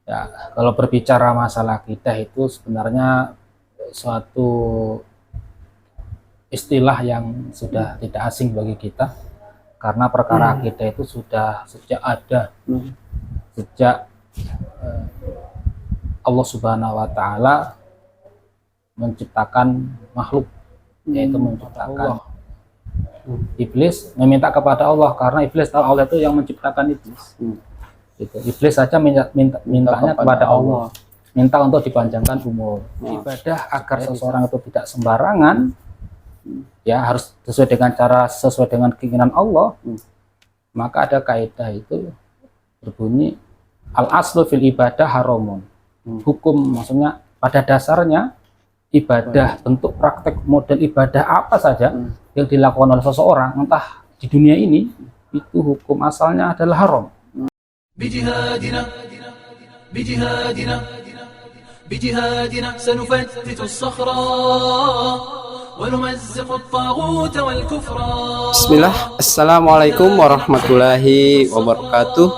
Ya, kalau berbicara masalah akidah itu sebenarnya suatu istilah yang sudah tidak asing bagi kita, karena perkara akidah itu sudah sejak ada, sejak Allah Subhanahu wa Ta'ala menciptakan makhluk, yaitu menciptakan iblis, meminta kepada Allah karena iblis tahu Allah itu yang menciptakan iblis. Gitu. Iblis saja mintanya kepada Allah, minta untuk dipanjangkan umur. Ibadah agar seseorang itu tidak sembarangan, ya harus sesuai dengan cara, sesuai dengan keinginan Allah. Maka ada kaidah itu berbunyi al aslu fil ibadah haramun. Hukum maksudnya pada dasarnya ibadah, bentuk praktek model ibadah apa saja yang dilakukan oleh seseorang entah di dunia ini, itu hukum asalnya adalah haram. بجهادنا بجهادنا بجهادنا سنفتت الصخرة ونمزق الطاغوت والكفر. Bismillah, Assalamualaikum warahmatullahi wabarakatuh.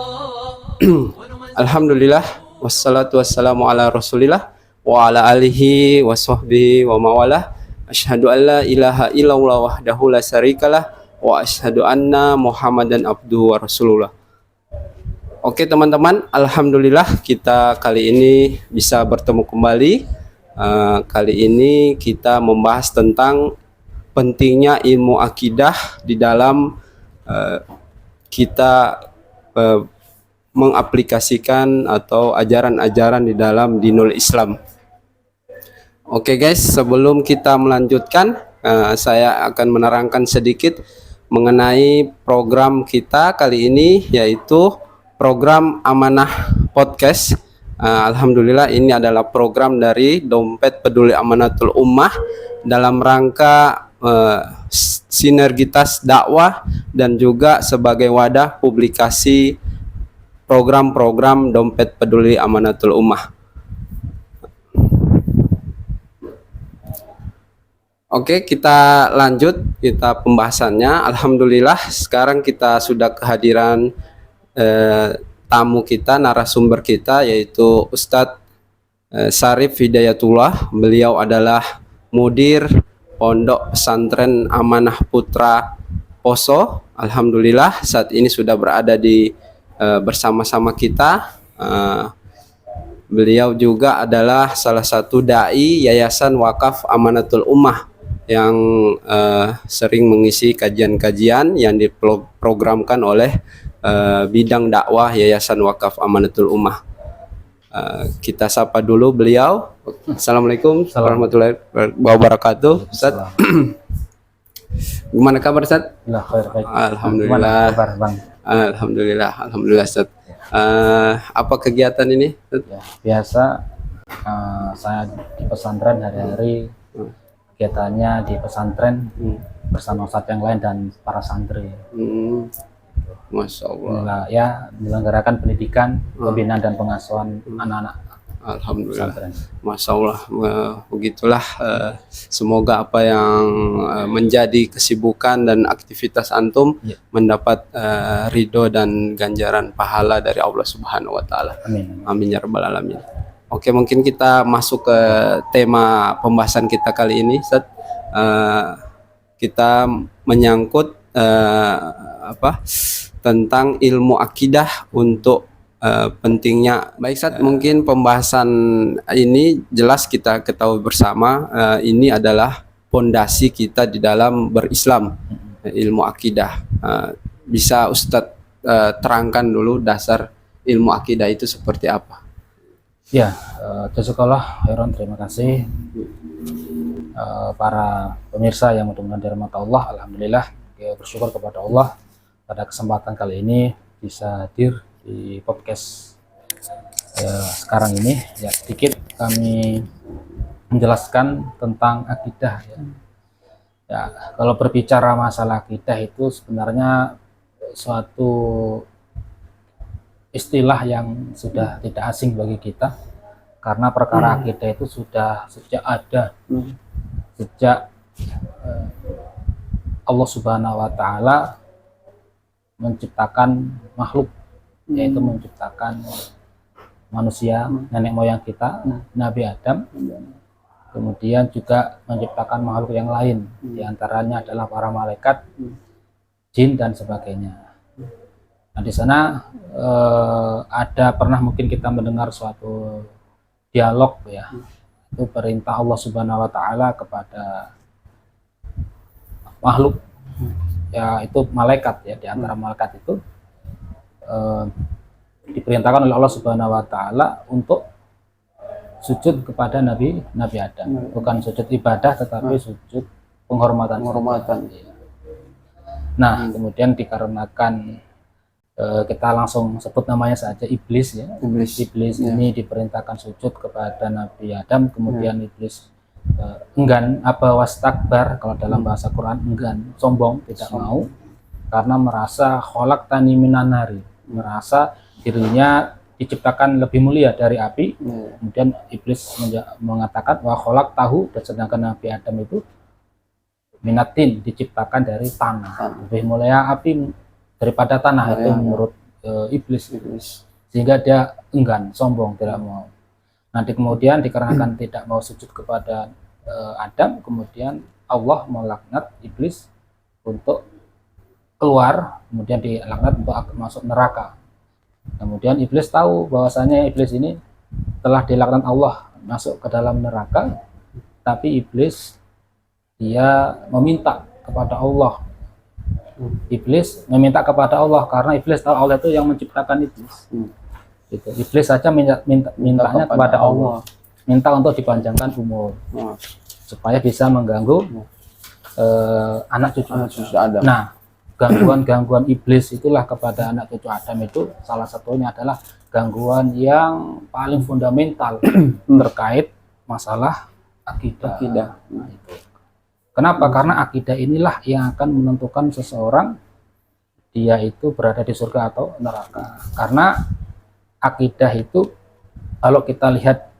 Alhamdulillah, wassalatu wassalamu ala rasulillah wa ala alihi wa sahbihi wa mawalah. Asyhadu an la ilaha illallah wahdahu la syarikalah wa asyhadu anna muhammadan abduhu wa rasulullah. Oke teman-teman, alhamdulillah kita kali ini bisa bertemu kembali. Kali ini kita membahas tentang pentingnya ilmu akidah di dalam kita mengaplikasikan atau ajaran-ajaran di dalam dinul Islam. Oke guys, sebelum kita melanjutkan, saya akan menerangkan sedikit mengenai program kita kali ini, yaitu program Amanah Podcast. Alhamdulillah ini adalah program dari Dompet Peduli Amanatul Ummah dalam rangka sinergitas dakwah dan juga sebagai wadah publikasi program-program Dompet Peduli Amanatul Ummah. Oke, kita lanjut kita pembahasannya. Alhamdulillah sekarang kita sudah kehadiran tamu kita, narasumber kita, yaitu Ustadz Syarif Hidayatullah. Beliau adalah mudir Pondok Pesantren Amanah Putra Poso. Alhamdulillah saat ini sudah berada di bersama-sama kita. Beliau juga adalah salah satu dai Yayasan Wakaf Amanatul Ummah yang sering mengisi kajian-kajian yang diprogramkan oleh bidang dakwah Yayasan Wakaf Amanatul Ummah. Kita sapa dulu beliau. Assalamualaikum warahmatullahi wabarakatuh. Ustaz, gimana kabar Ustaz? Alhamdulillah. Alhamdulillah Ustaz. Apa kegiatan ini? Ya, biasa saya di pesantren hari-hari, kegiatannya di pesantren bersama ustadz yang lain dan para santri. Masya Allah. Ya, menyelenggarakan pendidikan, pembinaan dan pengasuhan anak-anak. Alhamdulillah. Pesantren. Masya Allah. Begitulah. Semoga apa yang menjadi kesibukan dan aktivitas antum mendapat ridho dan ganjaran pahala dari Allah Subhanahu Wa Taala. Amin. Amin ya rabbal alamin. Oke, mungkin kita masuk ke tema pembahasan kita kali ini, Ustaz. Kita menyangkut tentang ilmu akidah untuk pentingnya. Baik Ustaz, mungkin pembahasan ini jelas kita ketahui bersama, ini adalah pondasi kita di dalam berislam, ilmu akidah. Bisa Ustaz terangkan dulu dasar ilmu akidah itu seperti apa? Ya, jazakallah khairan, terima kasih para pemirsa yang mudah-mudahan dirahmati Allah. Alhamdulillah, ya, bersyukur kepada Allah pada kesempatan kali ini bisa hadir di podcast sekarang ini. Ya, sedikit kami menjelaskan tentang akidah. Ya, kalau berbicara masalah akidah itu sebenarnya suatu istilah yang sudah tidak asing bagi kita, karena perkara akidah itu sudah sejak ada, sejak Allah Subhanahu wa Ta'ala menciptakan makhluk, yaitu menciptakan manusia, nenek moyang kita, Nabi Adam. Kemudian juga menciptakan makhluk yang lain, diantaranya adalah para malaikat, jin dan sebagainya. Nah, di sana ada pernah mungkin kita mendengar suatu dialog ya, itu perintah Allah Subhanahu Wa Taala kepada makhluk, ya itu malaikat ya, di antara malaikat itu diperintahkan oleh Allah Subhanahu Wa Taala untuk sujud kepada Nabi Adam, bukan sujud ibadah tetapi sujud penghormatan. Nah, kemudian dikarenakan kita langsung sebut namanya saja iblis ya. Iblis ini diperintahkan sujud kepada Nabi Adam, kemudian iblis enggan, wastakbar kalau dalam bahasa Quran, enggan, sombong, tidak mau, karena merasa khalaqtani minan nari, merasa dirinya diciptakan lebih mulia dari api. Kemudian iblis mengatakan wa khalaqtahu, dan sedangkan Nabi Adam itu minatin, diciptakan dari tanah, lebih mulia api daripada tanah. Itu menurut iblis, sehingga dia enggan, sombong, tidak mau. Nanti kemudian dikarenakan tidak mau sujud kepada Adam, kemudian Allah melaknat iblis untuk keluar, kemudian dilaknat untuk masuk neraka. Kemudian iblis tahu bahwasanya iblis ini telah dilaknat Allah masuk ke dalam neraka, tapi iblis dia meminta kepada Allah. Iblis meminta kepada Allah karena iblis tahu Allah itu yang menciptakan iblis. Gitu. Iblis saja mintanya kepada Allah, minta untuk dipanjangkan umur supaya bisa mengganggu anak cucu Adam. Nah, gangguan iblis itulah kepada anak cucu Adam itu salah satunya adalah gangguan yang paling fundamental terkait masalah akidah. Nah, itu. Kenapa? Karena akidah inilah yang akan menentukan seseorang dia itu berada di surga atau neraka. Karena akidah itu kalau kita lihat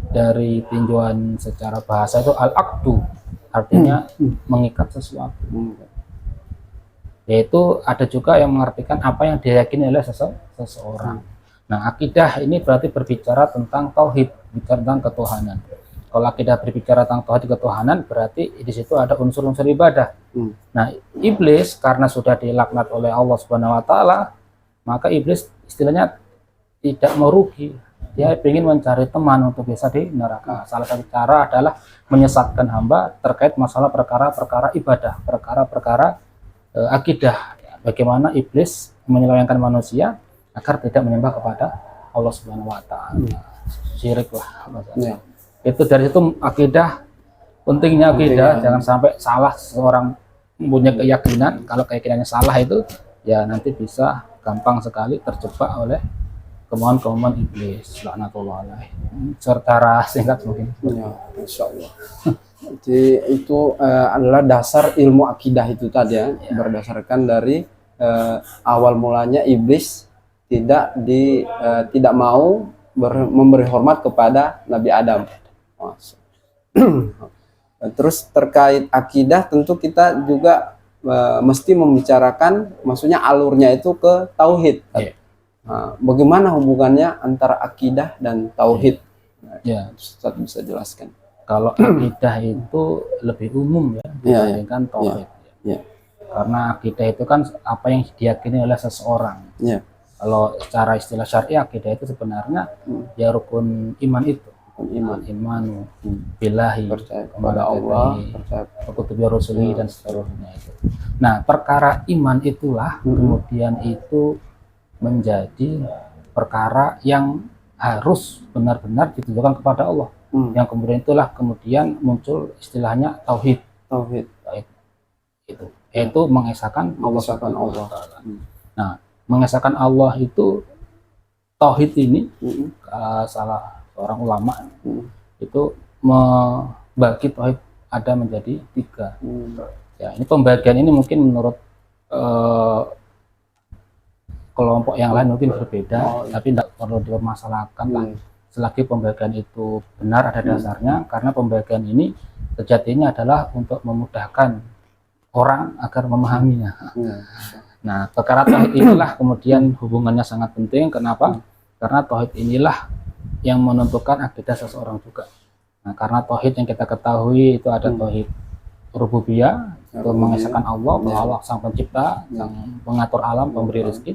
dari tinjauan secara bahasa itu al-aqdu, artinya mengikat sesuatu. Yaitu ada juga yang mengartikan apa yang diyakini oleh seseorang. Nah, akidah ini berarti berbicara tentang tauhid, bicara tentang ketuhanan. Kalau akidah berbicara tentang tauhid ketuhanan, berarti di situ ada unsur-unsur ibadah. Nah, iblis karena sudah dilaknat oleh Allah Subhanahu Wa Taala, maka iblis istilahnya tidak mau rugi. Dia ingin mencari teman untuk bisa di neraka. Salah satu cara adalah menyesatkan hamba terkait masalah perkara-perkara ibadah, perkara-perkara akidah. Bagaimana iblis menyelewengkan manusia agar tidak menyembah kepada Allah Subhanahu Wa Taala. Syirik lah. Itu dari situ akidah, pentingnya akidah. Jangan sampai salah seseorang mempunyai keyakinan. Kalau keyakinannya salah itu ya nanti bisa gampang sekali terjebak oleh kemauan-kemauan iblis, laknatullah alaih. Secara singkat mungkin. Ya, insya Allah. Jadi itu adalah dasar ilmu akidah itu tadi ya. Berdasarkan dari awal mulanya iblis tidak mau memberi hormat kepada Nabi Adam. Terus terkait akidah tentu kita juga mesti membicarakan, maksudnya alurnya itu ke tauhid. Nah, bagaimana hubungannya antara akidah dan tauhid? Ustaz bisa jelaskan. Kalau akidah itu lebih umum ya dibandingkan tauhid. Karena akidah itu kan apa yang diyakini oleh seseorang. Kalau secara istilah syar'i, akidah itu sebenarnya ya rukun iman itu. Iman billahi, percaya kepada Allah, kutubi rusuli dan seterusnya itu. Nah, perkara iman itulah kemudian itu menjadi perkara yang harus benar-benar ditujukan kepada Allah. Yang kemudian itulah kemudian muncul istilahnya tauhid. Itu yaitu mengesahkan Allah. Nah, mengesahkan Allah itu tauhid ini salah seorang ulama itu membagi tauhid ada menjadi 3. Ya, ini pembagian ini mungkin menurut kelompok yang lain mungkin berbeda, tapi tidak perlu dipermasalahkan lah. Selagi pembagian itu benar, ada dasarnya, karena pembagian ini sejatinya adalah untuk memudahkan orang agar memahaminya. Nah, perkara tauhid inilah kemudian hubungannya sangat penting. Kenapa? Karena tauhid inilah yang menentukan akidah seseorang juga. Nah, karena tauhid yang kita ketahui itu ada tauhid rububiyah, itu mengesahkan Allah bahwa Allah sang pencipta, sang pengatur alam, pemberi rezeki.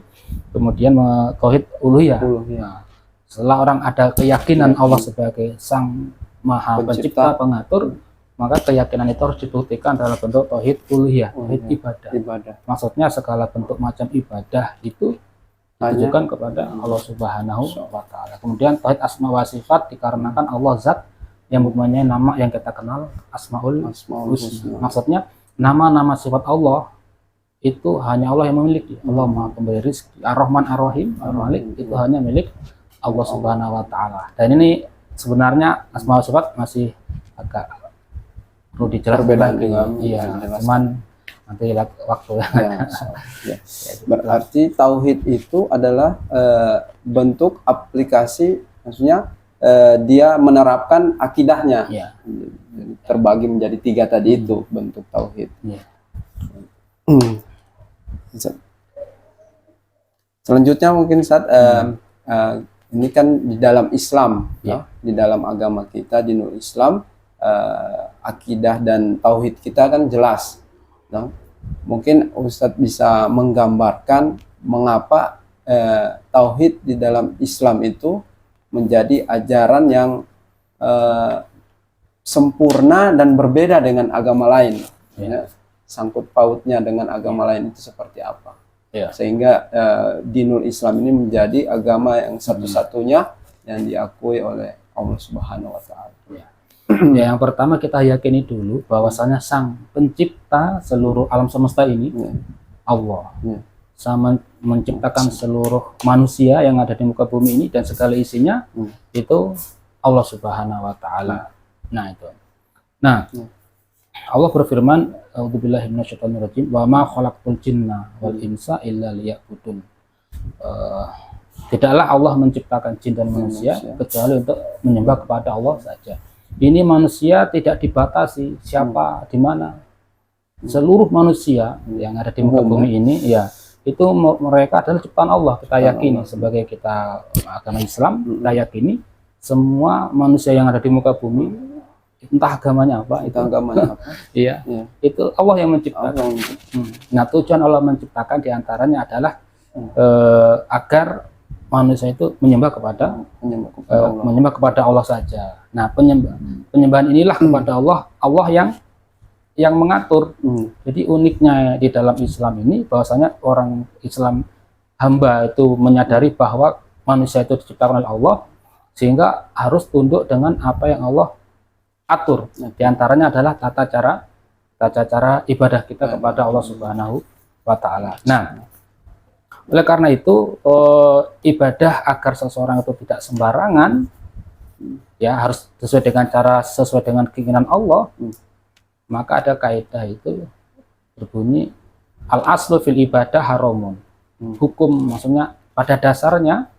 Kemudian tauhid uluhiyah. Nah, setelah orang ada keyakinan Allah sebagai sang maha pencipta, pengatur, maka keyakinan itu harus dibuktikan dalam bentuk tauhid uluhiyah, tauhid ibadah. Maksudnya segala bentuk macam ibadah itu ditujukan kepada Allah Subhanahu wa taala. Kemudian tauhid asma wa sifat dikarenakan Allah zat yang mempunyai nama yang kita kenal Asmaul Husna. Maksudnya nama-nama sifat Allah itu hanya Allah yang memiliki. Allah Maha Pemberi rezeki, Ar-Rahman Ar-Rahim, Ar-Malik itu hanya milik Allah Subhanahu wa taala. Dan ini sebenarnya asma wa sifat masih agak perlu dijelaskan lagi. Iya, cuman nanti lihat waktu. Ya. Berarti tauhid itu adalah bentuk aplikasi, maksudnya dia menerapkan akidahnya. Ya. Terbagi menjadi 3 tadi itu bentuk tauhid. Ya. Selanjutnya mungkin saat ini kan di dalam Islam, ya, di dalam agama kita di Dinul Islam, akidah dan tauhid kita kan jelas. Nah, mungkin Ustadz bisa menggambarkan mengapa tauhid di dalam Islam itu menjadi ajaran yang sempurna dan berbeda dengan agama lain. Ya, sangkut pautnya dengan agama lain itu seperti apa? Ya. Sehingga Dinul Islam ini menjadi agama yang satu-satunya yang diakui oleh Allah Subhanahu wa taala. Ya. Ya, yang pertama kita yakini dulu bahwasanya sang pencipta seluruh alam semesta ini Allah. Sama menciptakan seluruh manusia yang ada di muka bumi ini dan segala isinya itu Allah Subhanahu wa taala. Nah, itu. Nah, Allah berfirman, "A'udzubillahi minasyaitonirrajim, wa ma khalaqtul jinna wal insa illa liya'budun." Tidaklah Allah menciptakan jin dan manusia kecuali untuk menyembah kepada Allah saja. Ini manusia tidak dibatasi siapa di mana. Seluruh manusia yang ada di muka bumi ini ya itu mereka adalah ciptaan Allah. Kita yakini sebagai kita agama Islam, kita yakini semua manusia yang ada di muka bumi, entah agamanya apa, itu agamanya apa, iya, itu Allah yang menciptakan. Nah, tujuan Allah menciptakan diantaranya adalah agar manusia itu menyembah kepada Allah saja. Nah, penyembahan inilah kepada Allah, Allah yang mengatur. Jadi uniknya di dalam Islam ini bahwasanya orang Islam hamba itu menyadari bahwa manusia itu diciptakan oleh Allah sehingga harus tunduk dengan apa yang Allah atur. Di antaranya adalah tata cara ibadah kita kepada Allah Subhanahu wa taala. Nah, oleh karena itu ibadah agar seseorang itu tidak sembarangan ya harus sesuai dengan keinginan Allah. Maka ada kaidah itu berbunyi al-aslu fil ibadah haramun. Hukum maksudnya pada dasarnya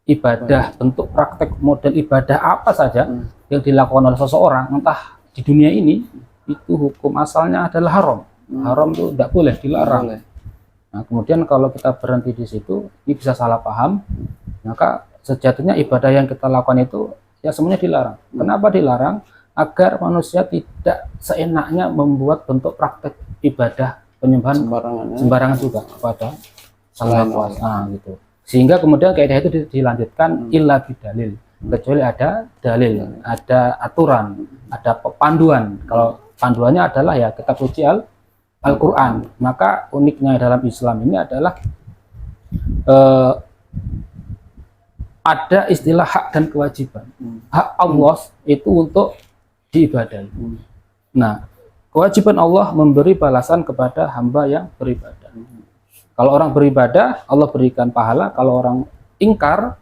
ibadah, bentuk praktek model ibadah apa saja yang dilakukan oleh seseorang entah di dunia ini itu hukum asalnya adalah haram. Haram itu tidak boleh, dilarang. Nah, kemudian kalau kita berhenti di situ, ini bisa salah paham. Maka sejatinya ibadah yang kita lakukan itu ya semuanya dilarang. Kenapa dilarang? Agar manusia tidak seenaknya membuat bentuk praktek ibadah penyembahan sembarangan juga kepada Sang Maha Kuasa. Nah, gitu. Sehingga kemudian kaidah itu dilanjutkan illa bidalil, kecuali ada dalil, ada aturan, ada panduan. Kalau panduannya adalah ya kitab suci Al-Quran. Maka uniknya dalam Islam ini adalah ada istilah hak dan kewajiban. Hak Allah itu untuk diibadahi. Nah, kewajiban Allah memberi balasan kepada hamba yang beribadah. Kalau orang beribadah, Allah berikan pahala. Kalau orang ingkar,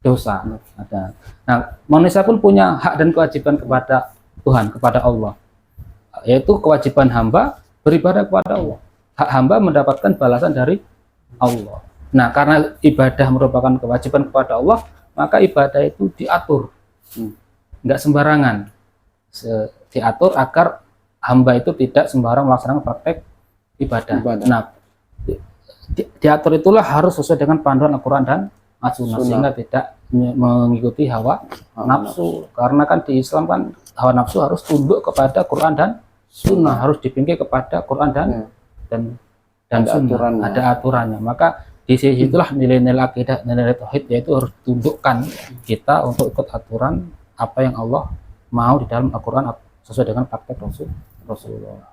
dosa. Nah, manusia pun punya hak dan kewajiban kepada Tuhan, kepada Allah. Yaitu kewajiban hamba beribadah kepada Allah. Hak hamba mendapatkan balasan dari Allah. Nah, karena ibadah merupakan kewajiban kepada Allah, maka ibadah itu diatur. Nggak sembarangan. Diatur agar hamba itu tidak sembarang melaksanakan praktek ibadah. Nah, diatur itulah harus sesuai dengan panduan Al-Quran dan as-sunnah, Sunnah. sehingga tidak mengikuti hawa nafsu. Karena kan di Islam kan hawa nafsu harus tunduk kepada Quran dan sunnah, harus dipinggi kepada Quran dan Ada sunnah, aturannya. ada aturannya. Maka di sisi itulah nilai-nilai akidah, nilai tauhid, yaitu harus tundukkan kita untuk ikut aturan apa yang Allah mau di dalam Al-Quran sesuai dengan praktek Rasulullah.